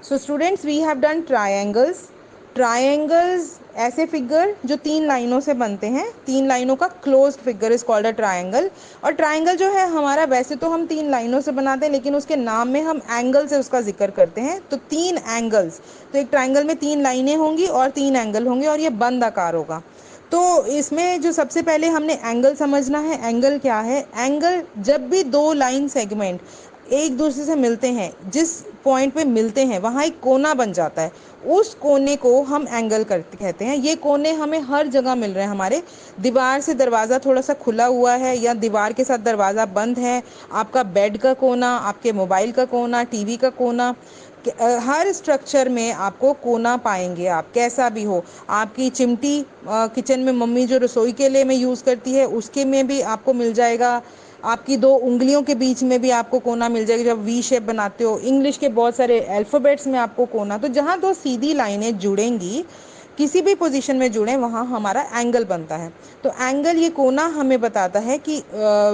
So students we have done triangles. Triangles ऐसे figure जो तीन लाइनों से बनते हैं, तीन लाइनों का closed figure is called a triangle. और ट्रायंगल जो है हमारा, वैसे तो हम तीन लाइनों से बनाते हैं, लेकिन उसके नाम में हम एंगल से उसका जिक्र करते हैं। तो तीन एंगल्स, तो एक ट्रायंगल में तीन लाइनें होंगी और तीन एंगल होंगे और ये बंद आकार होगा। तो इसमें जो सबसे पहले हमने एंगल समझना है। एंगल क्या है? एंगल जब भी दो लाइन सेगमेंट एक दूसरे से मिलते हैं, जिस पॉइंट पे मिलते हैं वहाँ एक कोना बन जाता है, उस कोने को हम एंगल करते कहते हैं। ये कोने हमें हर जगह मिल रहे हैं। हमारे दीवार से दरवाज़ा थोड़ा सा खुला हुआ है या दीवार के साथ दरवाज़ा बंद है, आपका बेड का कोना, आपके मोबाइल का कोना, टीवी का कोना, हर स्ट्रक्चर में आपको कोना पाएंगे आप, कैसा भी हो। आपकी चिमटी किचन में मम्मी जो रसोई के लिए में यूज़ करती है उसके में भी आपको मिल जाएगा। आपकी दो उंगलियों के बीच में भी आपको कोना मिल जाएगी जब वी शेप बनाते हो। इंग्लिश के बहुत सारे अल्फ़ाबेट्स में आपको कोना, तो जहाँ दो सीधी लाइनें जुड़ेंगी, किसी भी पोजीशन में जुड़े, वहाँ हमारा एंगल बनता है। तो एंगल, ये कोना हमें बताता है कि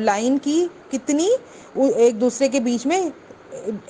लाइन की कितनी एक दूसरे के बीच में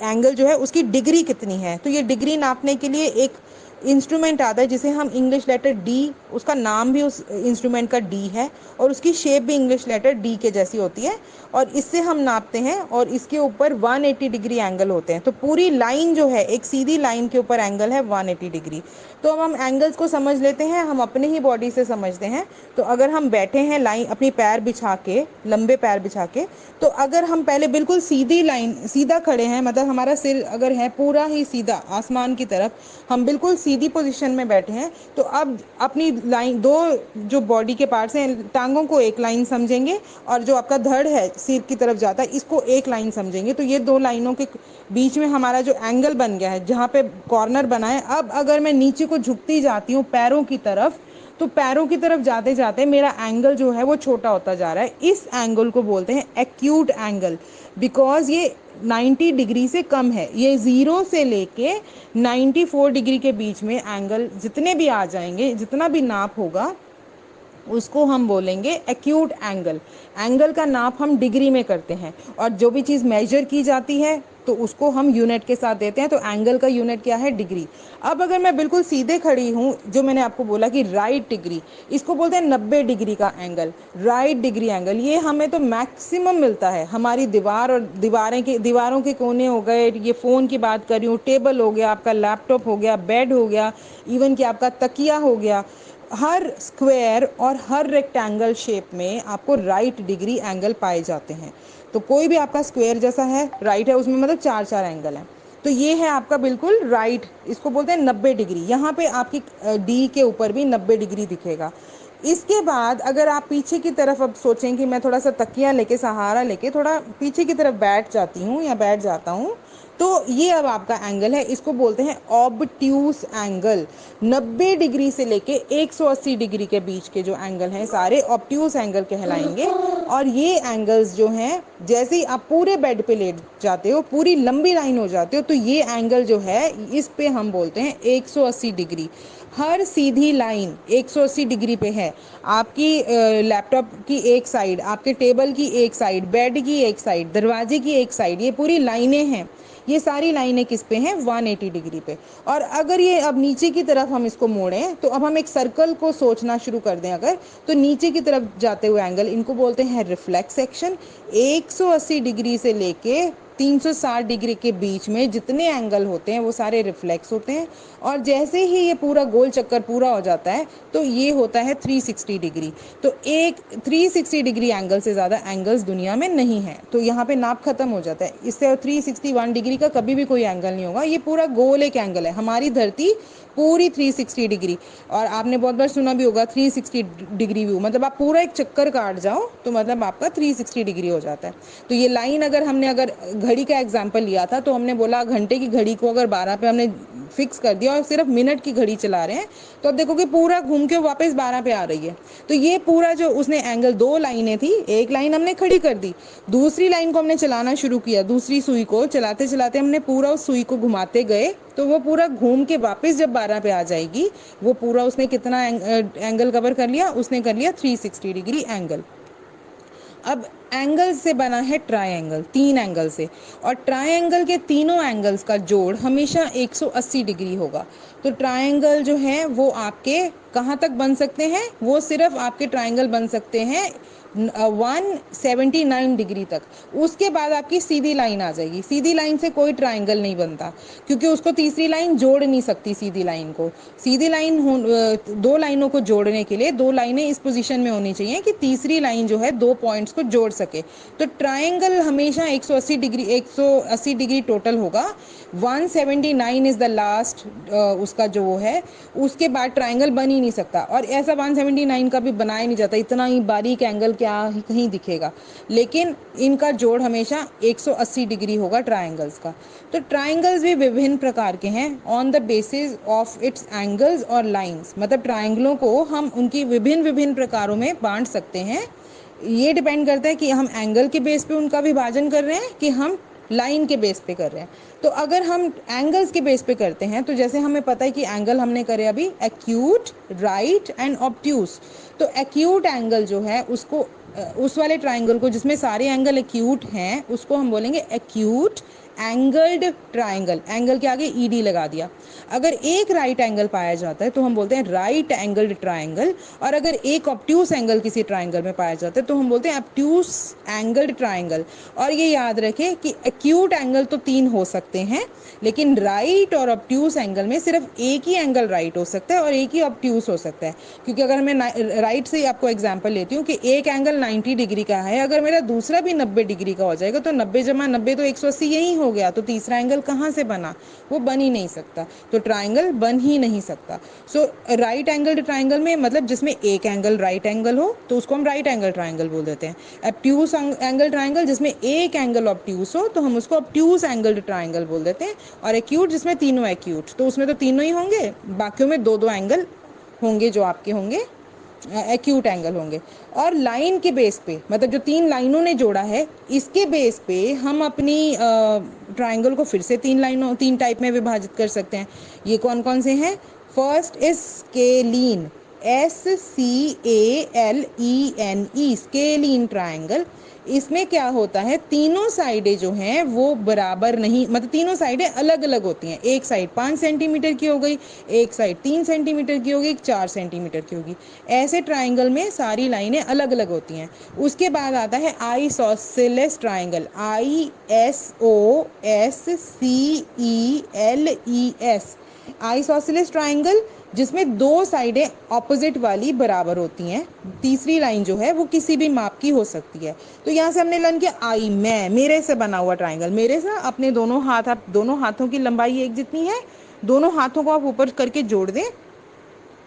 एंगल जो है उसकी डिग्री कितनी है। तो ये डिग्री नापने के लिए एक इंस्ट्रूमेंट आता है जिसे हम इंग्लिश लेटर डी, उसका नाम भी उस इंस्ट्रूमेंट का डी है और उसकी शेप भी इंग्लिश लेटर डी के जैसी होती है, और इससे हम नापते हैं और इसके ऊपर 180 डिग्री एंगल होते हैं। तो पूरी लाइन जो है, एक सीधी लाइन के ऊपर एंगल है 180 डिग्री। तो अब हम एंगल्स को समझ लेते हैं, हम अपने ही बॉडी से समझते हैं। तो अगर हम बैठे हैं लाइन, अपनी पैर बिछा के, लंबे पैर बिछा के, तो अगर हम पहले बिल्कुल सीधी लाइन, सीधा खड़े हैं, मतलब हमारा सिर अगर है पूरा ही सीधा आसमान की तरफ, हम बिल्कुल सीधी पोजीशन में बैठे हैं, तो अब अपनी लाइन, दो जो बॉडी के पार्ट्स हैं, टांगों को एक लाइन समझेंगे और जो आपका धड़ है सिर की तरफ जाता है इसको एक लाइन समझेंगे। तो ये दो लाइनों के बीच में हमारा जो एंगल बन गया है, जहाँ पे कॉर्नर बना है, अब अगर मैं नीचे को झुकती जाती हूँ पैरों की तरफ, तो पैरों की तरफ जाते जाते मेरा एंगल जो है वो छोटा होता जा रहा है। इस एंगल को बोलते हैं एक्यूट एंगल, बिकॉज ये 90 डिग्री से कम है। ये 0 से लेके 94 डिग्री के बीच में एंगल जितने भी आ जाएंगे, जितना भी नाप होगा, उसको हम बोलेंगे एक्यूट एंगल। एंगल का नाप हम डिग्री में करते हैं और जो भी चीज़ मेजर की जाती है तो उसको हम यूनिट के साथ देते हैं। तो एंगल का यूनिट क्या है? डिग्री। अब अगर मैं बिल्कुल सीधे खड़ी हूँ, जो मैंने आपको बोला कि राइट डिग्री, इसको बोलते हैं 90 डिग्री का एंगल, राइट डिग्री एंगल। ये हमें तो मैक्सिमम मिलता है हमारी दीवार और दीवारों के कोने हो गए, ये फ़ोन की बात कर रही हूँ, टेबल हो गया, आपका लैपटॉप हो गया, बेड हो गया, इवन कि आपका तकिया हो गया, हर स्क्वायर और हर रेक्टेंगल शेप में आपको राइट डिग्री एंगल पाए जाते हैं। तो कोई भी आपका स्क्वायर जैसा है, राइट है, उसमें मतलब चार चार एंगल हैं। तो ये है आपका बिल्कुल राइट, इसको बोलते हैं 90 डिग्री। यहाँ पे आपकी डी के ऊपर भी 90 डिग्री दिखेगा। इसके बाद अगर आप पीछे की तरफ अब सोचें कि मैं थोड़ा सा तकिया लेके, सहारा लेके थोड़ा पीछे की तरफ बैठ जाती हूँ या बैठ जाता हूँ, तो ये अब आपका एंगल है, इसको बोलते हैं ऑब्ट्यूस एंगल। 90 डिग्री से लेके 180 डिग्री के बीच के जो एंगल हैं सारे ऑब्ट्यूस एंगल कहलाएंगे। और ये एंगल्स जो हैं, जैसे ही आप पूरे बेड पे लेट जाते हो, पूरी लंबी लाइन हो जाते हो, तो ये एंगल जो है इस पे हम बोलते हैं 180 डिग्री। हर सीधी लाइन 180 डिग्री पे है। आपकी लैपटॉप की एक साइड, आपके टेबल की एक साइड, बेड की एक साइड, दरवाजे की एक साइड, ये पूरी लाइनें हैं। ये सारी लाइनें किस पे हैं? 180 डिग्री पे। और अगर ये अब नीचे की तरफ हम इसको मोड़ें, तो अब हम एक सर्कल को सोचना शुरू कर दें अगर, तो नीचे की तरफ जाते हुए एंगल, इनको बोलते हैं रिफ्लेक्स सेक्शन। 180 डिग्री से लेके 360 डिग्री के बीच में जितने एंगल होते हैं वो सारे रिफ्लेक्स होते हैं। और जैसे ही ये पूरा गोल चक्कर पूरा हो जाता है तो ये होता है 360 डिग्री। तो एक 360 डिग्री एंगल से ज़्यादा एंगल्स दुनिया में नहीं है। तो यहाँ पे नाप खत्म हो जाता है। इससे 361 डिग्री का कभी भी कोई एंगल नहीं होगा। ये पूरा गोल एक एंगल है। हमारी धरती पूरी 360 डिग्री, और आपने बहुत बार सुना भी होगा 360 डिग्री व्यू, मतलब आप पूरा एक चक्कर काट जाओ तो मतलब आपका 360 डिग्री हो जाता है। तो ये लाइन अगर घड़ी का एग्जाम्पल लिया था, तो हमने बोला घंटे की घड़ी को अगर 12 पे हमने फिक्स कर दिया और सिर्फ मिनट की घड़ी चला रहे हैं, तो अब देखो कि पूरा घूम के वापस 12 पे आ रही है। तो ये पूरा जो उसने एंगल, दो लाइनें थी, एक लाइन हमने खड़ी कर दी, दूसरी लाइन को हमने चलाना शुरू किया, दूसरी सुई को चलाते चलाते हमने पूरा उस सुई को घुमाते गए, तो वो पूरा घूम के वापस जब 12 पे आ जाएगी, वो पूरा उसने कितना एंगल कवर कर लिया? उसने कर लिया 360 डिग्री एंगल। अब एंगल से बना है ट्रायंगल, 3 एंगल से, और ट्रायंगल के तीनों एंगल्स का जोड़ हमेशा 180 डिग्री होगा। तो ट्रायंगल जो है वो आपके कहाँ तक बन सकते हैं, वो सिर्फ आपके ट्रायंगल बन सकते हैं 179 डिग्री तक। उसके बाद आपकी सीधी लाइन आ जाएगी। सीधी लाइन से कोई ट्रायंगल नहीं बनता, क्योंकि उसको तीसरी लाइन जोड़ नहीं सकती सीधी लाइन को। सीधी लाइन दो लाइनों को जोड़ने के लिए दो लाइनें इस पोजीशन में होनी चाहिए कि तीसरी लाइन जो है दो पॉइंट्स को जोड़ सके। तो ट्रायंगल हमेशा 180 डिग्री टोटल होगा। 179 इज द लास्ट उसका जो वो है, उसके बाद ट्रायंगल बन ही नहीं सकता। और ऐसा 179 का भी बनाया नहीं जाता, इतना ही बारीक एंगल क्या कहीं दिखेगा। लेकिन इनका जोड़ हमेशा 180 डिग्री होगा ट्रायंगल्स का। तो ट्रायंगल्स भी विभिन्न प्रकार के हैं on the basis of its angles और लाइंस। मतलब ट्रायंगलों को हम उनकी विभिन्न विभिन्न प्रकारों में बांट सकते हैं। ये डिपेंड करता है कि हम एंगल के बेस पे उनका विभाजन कर रहे हैं कि हम लाइन के बेस पे कर रहे हैं। तो अगर हम एंगल्स के बेस पे करते हैं, तो जैसे हमें पता है कि एंगल हमने करे अभी एक्यूट, राइट एंड ऑब्ट्यूस। तो एक्यूट एंगल जो है उसको उस वाले ट्राइंगल को जिसमें सारे एंगल एक्यूट हैं उसको हम बोलेंगे एक्यूट एंगल्ड ट्राइंगल। एंगल के आगे ईडी लगा दिया। अगर एक राइट एंगल पाया जाता है तो हम बोलते हैं राइट एंगल्ड ट्राइंगल, और अगर एक ऑब्ट्यूस एंगल किसी ट्राइंगल में पाया जाता है तो हम बोलते हैं ऑब्ट्यूस एंगल्ड ट्राइंगल। और ये याद रखें कि एक्यूट एंगल तो 3 हो सकते हैं, लेकिन राइट और ऑब्ट्यूस एंगल में सिर्फ एक ही एंगल राइट हो सकता है और एक ही ऑब्ट्यूस हो सकता है। क्योंकि अगर मैं राइट से ही आपको एग्जांपल लेती हूँ कि एक एंगल 90 डिग्री का है, अगर मेरा दूसरा भी 90 डिग्री का हो जाएगा तो 90 जमा 90 तो 180 यही हो गया। तो तीसरा एंगल कहाँ से बना, वो बन ही नहीं सकता। तो ट्राइंगल बन ही नहीं सकता। सो राइट एंगल ट्राइंगल में मतलब जिसमें एक एंगल राइट एंगल हो तो उसको हम राइट एंगल ट्राइंगल बोल देते हैं। ऑब्ट्यूस एंगल ट्राइंगल जिसमें एक एंगल ऑब्ट्यूस हो तो हम उसको ऑब्ट्यूस एंगल ट्राइंगल बोल देते हैं। और एक्यूट जिसमें तीनों एक्यूट, तो उसमें तो तीनों ही होंगे, बाकियों में दो दो एंगल होंगे जो आपके होंगे एक्यूट एंगल होंगे। और लाइन के बेस पे, मतलब जो 3 लाइनों ने जोड़ा है इसके बेस पे हम अपनी ट्राइंगल को फिर से 3 टाइप में विभाजित कर सकते हैं। ये कौन कौन से हैं? First is scalene, SCALENE, scalene triangle. इसमें क्या होता है, तीनों साइडें जो हैं वो बराबर नहीं, मतलब तीनों साइडें अलग अलग होती हैं। एक साइड 5 सेंटीमीटर की हो गई, एक साइड 3 सेंटीमीटर की होगी, एक 4 सेंटीमीटर की होगी। ऐसे ट्राइंगल में सारी लाइनें अलग अलग होती हैं। उसके बाद आता है isosceles triangle, ISOSCELES, isosceles triangle, जिसमें दो साइडें ऑपोजिट वाली बराबर होती हैं। तीसरी लाइन जो है वो किसी भी माप की हो सकती है। तो यहाँ से हमने लर्न किया आई, मैं, मेरे से बना हुआ ट्राइंगल। मेरे से अपने दोनों हाथ, आप दोनों हाथों की लंबाई एक जितनी है, दोनों हाथों को आप ऊपर करके जोड़ दें।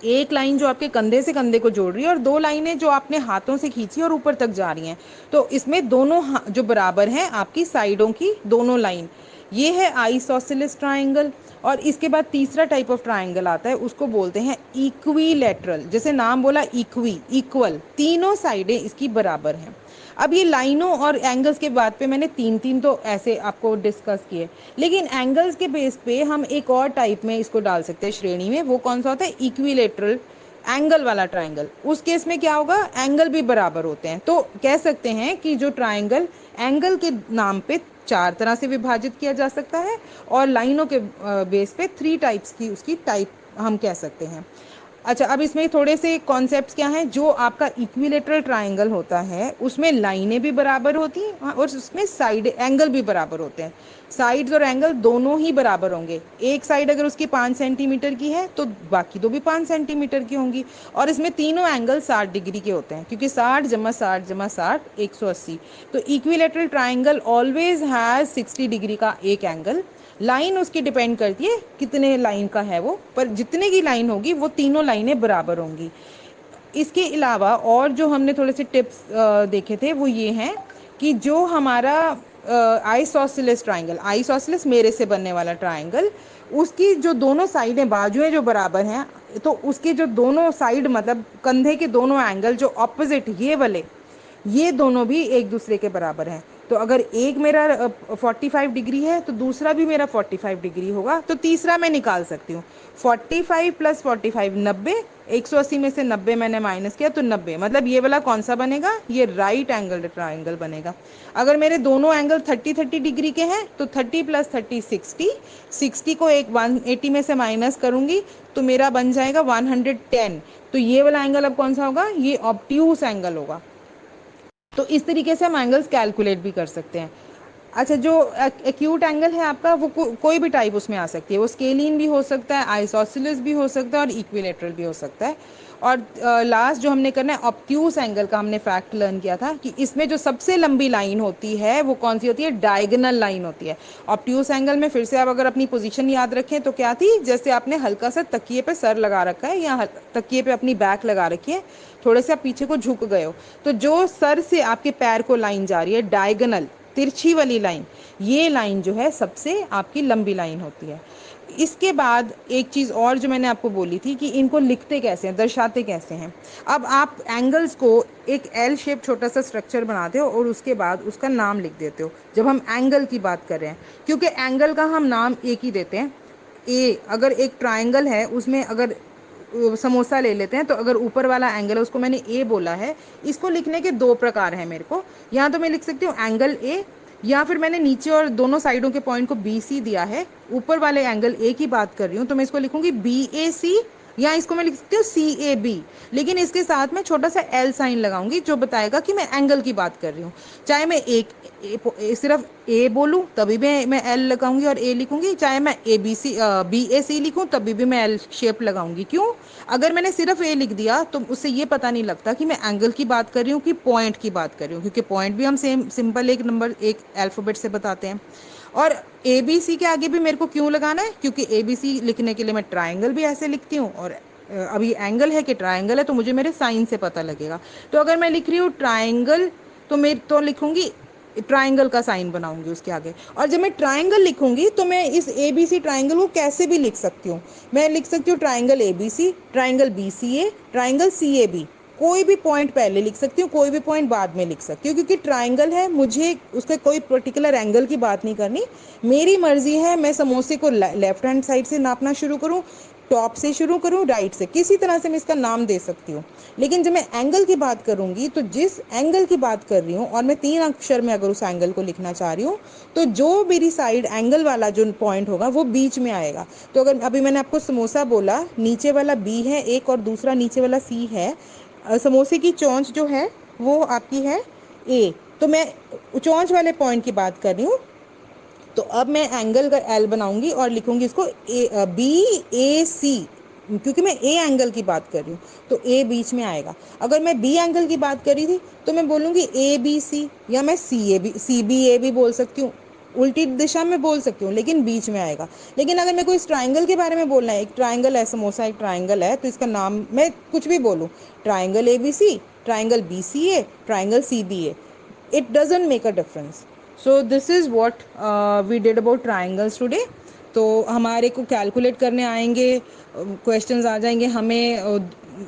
एक लाइन जो आपके कंधे से कंधे को जोड़ रही है और दो लाइनें जो आपने हाथों से खींची और ऊपर तक जा रही हैं। तो इसमें दोनों जो बराबर हैं आपकी साइडों की दोनों लाइन, ये है आइसोसेलेस ट्राइंगल। और इसके बाद तीसरा टाइप ऑफ ट्राइंगल आता है, उसको बोलते हैं इक्विलैटरल। जैसे नाम बोला, इक्वल, तीनों साइडें इसकी बराबर हैं। अब ये लाइनों और एंगल्स के बाद पे मैंने 3 तो ऐसे आपको डिस्कस किए, लेकिन एंगल्स के बेस पे हम एक और टाइप में इसको डाल सकते हैं श्रेणी में। वो कौन सा होता है? इक्विलेटरल एंगल वाला ट्राइंगल। उस केस में क्या होगा, एंगल भी बराबर होते हैं। तो कह सकते हैं कि जो ट्राइंगल एंगल के नाम पे 4 तरह से विभाजित किया जा सकता है, और लाइनों के बेस पे 3 टाइप्स की उसकी टाइप हम कह सकते हैं। अच्छा, अब इसमें थोड़े से कॉन्सेप्ट्स क्या हैं। जो आपका इक्विलेटरल ट्राइंगल होता है उसमें लाइनें भी बराबर होती हैं और उसमें साइड एंगल भी बराबर होते हैं। साइड्स और एंगल दोनों ही बराबर होंगे। एक साइड अगर उसकी 5 सेंटीमीटर की है तो बाकी दो भी 5 सेंटीमीटर की होंगी। और इसमें तीनों एंगल 60 डिग्री के होते हैं, क्योंकि 60 जमा 60 जमा 60 180। तो equilateral triangle always has 60 degree का एक एंगल। लाइन उसकी डिपेंड करती है कितने लाइन का है वो, पर जितने की लाइन होगी वो तीनों लाइनें बराबर होंगी। इसके अलावा और जो हमने थोड़े से टिप्स देखे थे वो ये हैं कि जो हमारा आइसोसेलेस ट्राइंगल, आइसोसेलेस मेरे से बनने वाला ट्राइंगल, उसकी जो दोनों साइडें, बाजुएं जो बराबर हैं, तो उसके जो दोनों साइड मतलब कंधे के दोनों एंगल जो ऑपोजिट ये वाले, ये दोनों भी एक दूसरे के बराबर हैं। तो अगर एक मेरा 45 डिग्री है तो दूसरा भी मेरा 45 डिग्री होगा, तो तीसरा मैं निकाल सकती हूँ। 45 प्लस 45 90, 180 में से 90 मैंने माइनस किया तो 90, मतलब ये वाला कौन सा बनेगा, ये राइट एंगल ट्राइंगल बनेगा। अगर मेरे दोनों एंगल 30 डिग्री के हैं तो 30 प्लस 30 60, 60 को एक 180 में से माइनस करूंगी तो मेरा बन जाएगा 110। तो ये वाला एंगल अब कौन सा होगा, ये ऑब्ट्यूस एंगल होगा। तो इस तरीके से हम एंगल्स कैलकुलेट भी कर सकते हैं। अच्छा, जो एक्यूट एंगल है आपका वो कोई भी टाइप उसमें आ सकती है, वो स्केलिन भी हो सकता है, आइसोसेलेस भी हो सकता है और इक्विलेटरल भी हो सकता है। और लास्ट जो हमने करना है ऑब्ट्यूस एंगल का, हमने फैक्ट लर्न किया था कि इसमें जो सबसे लंबी लाइन होती है वो कौन सी होती है, डायगोनल लाइन होती है। ऑब्ट्यूस एंगल में फिर से आप अगर अपनी पोजीशन याद रखें तो क्या थी, जैसे आपने हल्का सा तकिए पे सर लगा रखा है या तकिए पे अपनी बैक लगा रखी है, थोड़े से आप पीछे को झुक गए हो, तो जो सर से आपके पैर को लाइन जा रही है डायगोनल, तिरछी वाली लाइन, ये लाइन जो है सबसे आपकी लंबी लाइन होती है। इसके बाद एक चीज़ और जो मैंने आपको बोली थी कि इनको लिखते कैसे हैं, दर्शाते कैसे हैं। अब आप एंगल्स को एक एल शेप छोटा सा स्ट्रक्चर बनाते हो और उसके बाद उसका नाम लिख देते हो जब हम एंगल की बात कर रहे हैं, क्योंकि एंगल का हम नाम एक ही देते हैं। ए, अगर एक ट्राइंगल है उसमें अगर समोसा ले लेते हैं तो अगर ऊपर वाला एंगल है उसको मैंने ए बोला है, इसको लिखने के दो प्रकार हैं मेरे को। या तो मैं लिख सकती हूँ एंगल ए, या फिर मैंने नीचे और दोनों साइडों के पॉइंट को बी सी दिया है, ऊपर वाले एंगल ए की बात कर रही हूँ तो मैं इसको लिखूंगी बी ए सी, या इसको मैं लिख सकती हूँ सी ए बी, लेकिन इसके साथ मैं छोटा सा एल साइन लगाऊंगी जो बताएगा कि मैं एंगल की बात कर रही हूँ। चाहे मैं सिर्फ ए बोलूँ तभी भी मैं एल लगाऊंगी और ए लिखूंगी, चाहे मैं ए बी सी बी ए सी लिखूँ तभी भी मैं एल शेप लगाऊंगी। क्यों, अगर मैंने सिर्फ ए लिख दिया तो उससे ये पता नहीं लगता कि मैं एंगल की बात कर रही हूँ कि पॉइंट की बात कर रही हूँ, क्योंकि पॉइंट भी हम सेम सिंपल एक नंबर एक अल्फ़ाबेट से बताते हैं। और ए बी सी के आगे भी मेरे को क्यों लगाना है, क्योंकि ए बी सी लिखने के लिए मैं ट्राइंगल भी ऐसे लिखती हूँ, और अभी एंगल है कि ट्राइंगल है तो मुझे मेरे साइन से पता लगेगा। तो अगर मैं लिख रही हूँ ट्राइंगल तो मैं तो लिखूंगी ट्राइंगल का साइन बनाऊंगी उसके आगे। और जब मैं ट्राइंगल लिखूंगी तो मैं इस ए बी सी ट्राइंगल को कैसे भी लिख सकती हूँ, मैं लिख सकती हूँ triangle A B C, triangle B C A, triangle C A B. कोई भी पॉइंट पहले लिख सकती हूँ, कोई भी पॉइंट बाद में लिख सकती हूँ, क्योंकि ट्राइंगल है, मुझे उसके कोई पर्टिकुलर एंगल की बात नहीं करनी। मेरी मर्जी है मैं समोसे को लेफ्ट हैंड साइड से नापना शुरू करूँ, टॉप से शुरू करूँ, राइट से, किसी तरह से मैं इसका नाम दे सकती हूँ। लेकिन जब मैं एंगल की बात करूंगी तो जिस एंगल की बात कर रही हूँ और मैं 3 अक्षर में अगर उस एंगल को लिखना चाह रही हूँ तो जो मेरी साइड एंगल वाला जो पॉइंट होगा वो बीच में आएगा। तो अगर अभी मैंने आपको समोसा बोला, नीचे वाला बी है एक और दूसरा नीचे वाला सी है, समोसे की चोंच जो है वो आपकी है ए, तो मैं चोंच वाले पॉइंट की बात कर रही हूँ। तो अब मैं एंगल का एल बनाऊंगी और लिखूंगी इसको बी ए सी, क्योंकि मैं ए एंगल की बात कर रही हूँ तो ए बीच में आएगा। अगर मैं बी एंगल की बात कर रही थी तो मैं बोलूँगी ए बी सी, या मैं सी बी ए भी बोल सकती हूँ, उल्टी दिशा में बोल सकती हूँ, लेकिन बीच में आएगा। लेकिन अगर मेरे को इस ट्राइंगल के बारे में बोलना है, एक ट्राइंगल है, समोसा एक ट्राइंगल है, तो इसका नाम मैं कुछ भी बोलूँ, triangle A B C, triangle B C A, triangle C B A, it doesn't make a difference. So this is what we did about triangles today. तो हमारे को कैलकुलेट करने आएंगे, क्वेश्चंस आ जाएंगे, हमें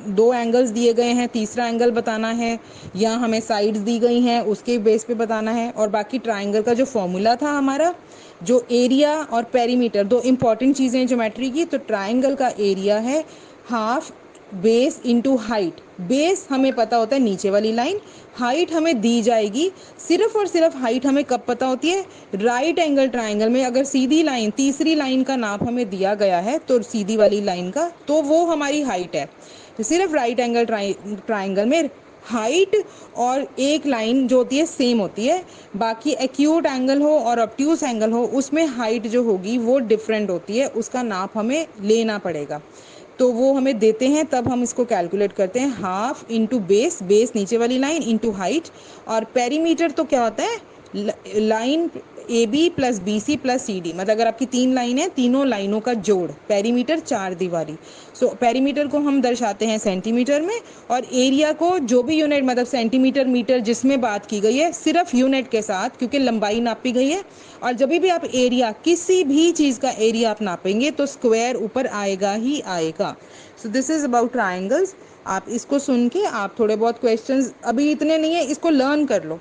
दो एंगल्स दिए गए हैं, तीसरा एंगल बताना है, या हमें साइड्स दी गई हैं उसके बेस पे बताना है। और बाकी ट्राइंगल का जो फॉर्मूला था हमारा, जो एरिया और पेरीमीटर, दो इंपॉर्टेंट चीज़ें ज्योमेट्री की, तो ट्राइंगल का एरिया है half base into height. Base हमें पता होता है नीचे वाली लाइन, हाइट हमें दी जाएगी, सिर्फ और सिर्फ हाइट हमें कब पता होती है, राइट एंगल ट्राइंगल में अगर सीधी लाइन, तीसरी लाइन का नाप हमें दिया गया है तो सीधी वाली लाइन का, तो वो हमारी हाइट है। तो सिर्फ राइट एंगल ट्राइंगल में हाइट और एक लाइन जो होती है सेम होती है। बाकी एक्यूट एंगल हो और ऑब्ट्यूस एंगल हो उसमें हाइट जो होगी वो डिफरेंट होती है, उसका नाप हमें लेना पड़ेगा। तो वो हमें देते हैं तब हम इसको कैलकुलेट करते हैं, हाफ इंटू बेस, बेस नीचे वाली लाइन इंटू हाइट। और पेरीमीटर तो क्या होता है, line A B plus B C plus C D, मतलब अगर आपकी 3 लाइन है, तीनों लाइनों का जोड़, पेरीमीटर 4 दीवारी। सो पेरीमीटर को हम दर्शाते हैं सेंटीमीटर में, और एरिया को जो भी यूनिट, मतलब सेंटीमीटर मीटर जिसमें बात की गई है सिर्फ यूनिट के साथ, क्योंकि लंबाई नापी गई है। और जब भी आप एरिया, किसी भी चीज़ का एरिया आप नापेंगे तो स्क्वायर ऊपर आएगा ही आएगा। So this is about triangles. आप इसको सुन के आप थोड़े बहुत क्वेश्चंस, अभी इतने नहीं है, इसको लर्न कर लो,